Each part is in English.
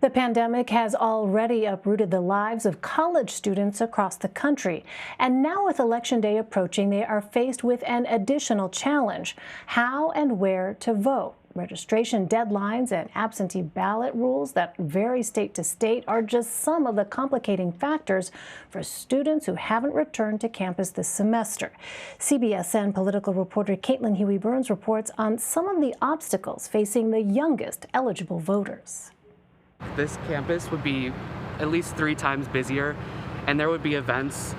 The pandemic has already uprooted the lives of college students across the country. And now with Election Day approaching, they are faced with an additional challenge: how and where to vote. Registration deadlines and absentee ballot rules that vary state to state are just some of the complicating factors for students who haven't returned to campus this semester. CBSN political reporter Caitlin Huey-Burns reports on some of the obstacles facing the youngest eligible voters. This campus would be at least 3 times busier, and there would be events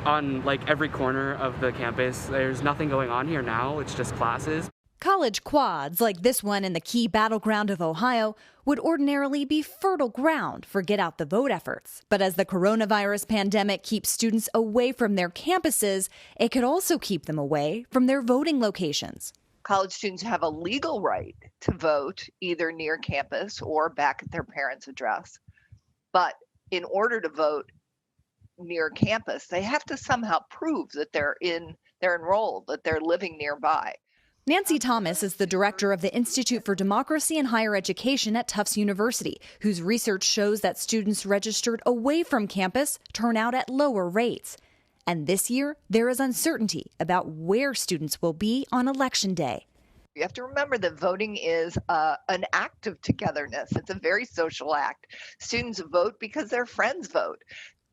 on every corner of the campus. There's nothing going on here now, it's just classes. College quads like this one in the key battleground of Ohio would ordinarily be fertile ground for get out the vote efforts. But as the coronavirus pandemic keeps students away from their campuses, it could also keep them away from their voting locations. College students have a legal right to vote either near campus or back at their parents' address. But in order to vote near campus, they have to somehow prove that they're enrolled, that they're living nearby. Nancy Thomas is the director of the Institute for Democracy and Higher Education at Tufts University, whose research shows that students registered away from campus turn out at lower rates. And this year, there is uncertainty about where students will be on Election Day. You have to remember that voting is an act of togetherness. It's a very social act. Students vote because their friends vote.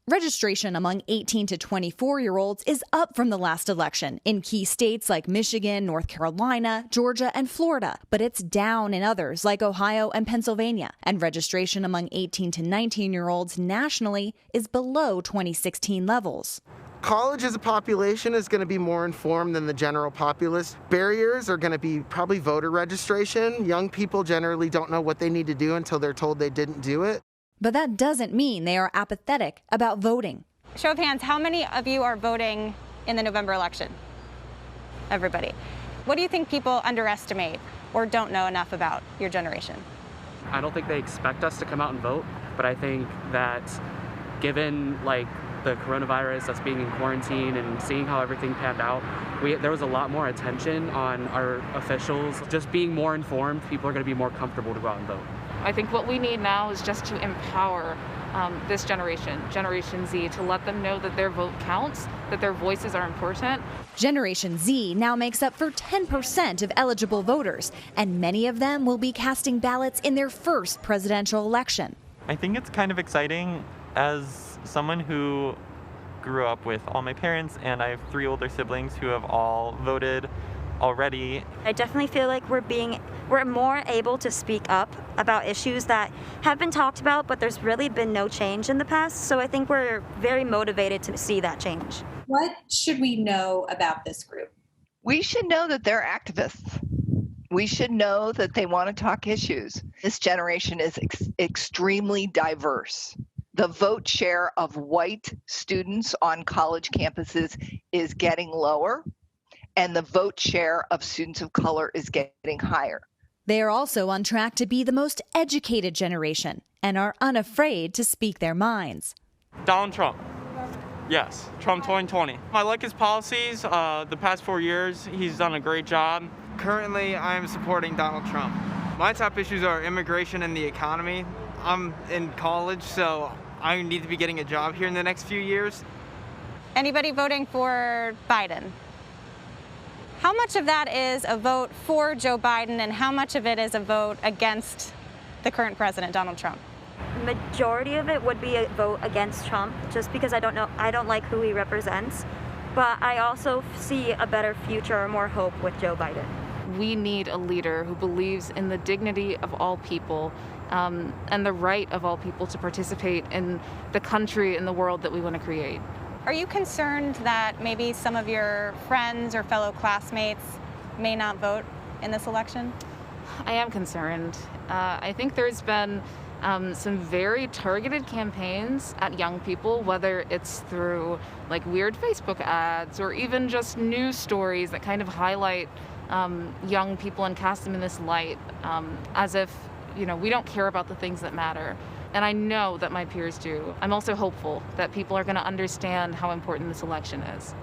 Registration among 18 to 24-year-olds is up from the last election in key states like Michigan, North Carolina, Georgia, and Florida, but it's down in others like Ohio and Pennsylvania. And registration among 18 to 19-year-olds nationally is below 2016 levels. College as a population is going to be more informed than the general populace. Barriers are going to be probably voter registration. Young people generally don't know what they need to do until they're told they didn't do it. But that doesn't mean they are apathetic about voting. Show of hands, how many of you are voting in the November election? Everybody. What do you think people underestimate or don't know enough about your generation? I don't think they expect us to come out and vote, but I think that given the coronavirus, us being in quarantine and seeing how everything panned out, there was a lot more attention on our officials. Just being more informed, people are going to be more comfortable to go out and vote. I think what we need now is just to empower this generation, Generation Z, to let them know that their vote counts, that their voices are important. Generation Z now makes up for 10% of eligible voters, and many of them will be casting ballots in their first presidential election. I think it's kind of exciting as someone who grew up with all my parents, and I have 3 older siblings who have all voted already. I definitely feel like we're more able to speak up about issues that have been talked about, but there's really been no change in the past. So I think we're very motivated to see that change. What should we know about this group? We should know that they're activists. We should know that they want to talk issues. This generation is extremely diverse. The vote share of white students on college campuses is getting lower, and the vote share of students of color is getting higher. They are also on track to be the most educated generation and are unafraid to speak their minds. Donald Trump. Yes, Trump 2020. I like his policies. The past 4 years, he's done a great job. Currently, I am supporting Donald Trump. My top issues are immigration and the economy. I'm in college, so I need to be getting a job here in the next few years. Anybody voting for Biden? How much of that is a vote for Joe Biden and how much of it is a vote against the current president, Donald Trump? Majority of it would be a vote against Trump, just because I don't like who he represents. But I also see a better future or more hope with Joe Biden. We need a leader who believes in the dignity of all people and the right of all people to participate in the country and the world that we want to create. Are you concerned that maybe some of your friends or fellow classmates may not vote in this election? I am concerned. I think there's been some very targeted campaigns at young people, whether it's through weird Facebook ads or even just news stories that kind of highlight young people and cast them in this light as if we don't care about the things that matter. And I know that my peers do. I'm also hopeful that people are going to understand how important this election is.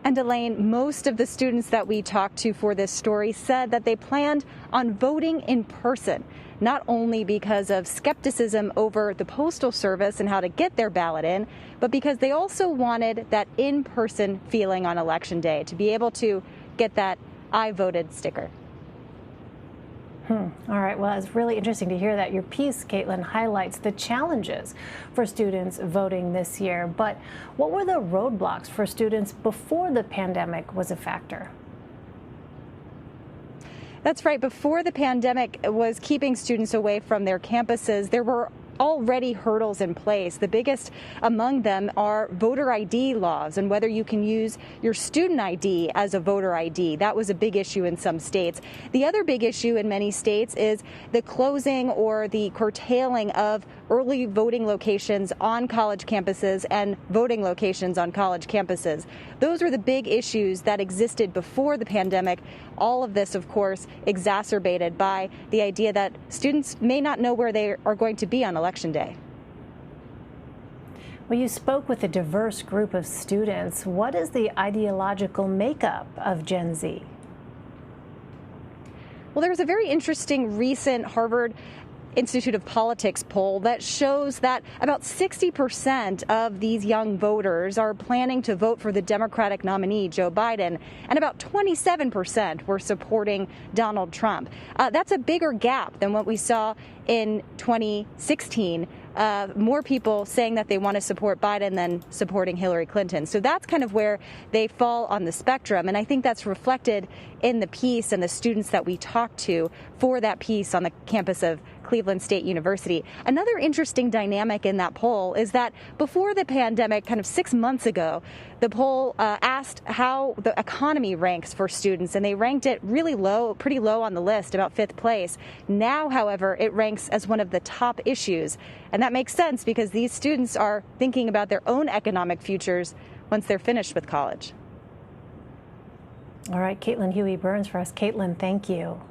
And Elaine, most of the students that we talked to for this story said that they planned on voting in person, not only because of skepticism over the Postal Service and how to get their ballot in, but because they also wanted that in-person feeling on Election Day, to be able to get that I voted sticker. All right, well, it's really interesting to hear that. Your piece, Caitlin, highlights the challenges for students voting this year. But what were the roadblocks for students before the pandemic was a factor? That's right. Before the pandemic was keeping students away from their campuses, there were already hurdles in place. The biggest among them are voter ID laws and whether you can use your student ID as a voter ID. That was a big issue in some states. The other big issue in many states is the closing or the curtailing of early voting locations on college campuses and voting locations on college campuses. Those were the big issues that existed before the pandemic. All of this, of course, exacerbated by the idea that students may not know where they are going to be on Election Day. Well, you spoke with a diverse group of students. What is the ideological makeup of Gen Z? Well, there was a very interesting recent Harvard Institute of Politics poll that shows that about 60% of these young voters are planning to vote for the Democratic nominee, Joe Biden, and about 27% were supporting Donald Trump. That's a bigger gap than what we saw in 2016. More people saying that they want to support Biden than supporting Hillary Clinton. So that's kind of where they fall on the spectrum. And I think that's reflected in the piece and the students that we talked to for that piece on the campus of Cleveland State University. Another interesting dynamic in that poll is that before the pandemic, kind of 6 months ago, the poll asked how the economy ranks for students, and they ranked it really low, pretty low on the list, about 5th place. Now, however, it ranks as one of the top issues. And that makes sense because these students are thinking about their own economic futures once they're finished with college. All right, Caitlin Huey-Burns for us. Caitlin, thank you.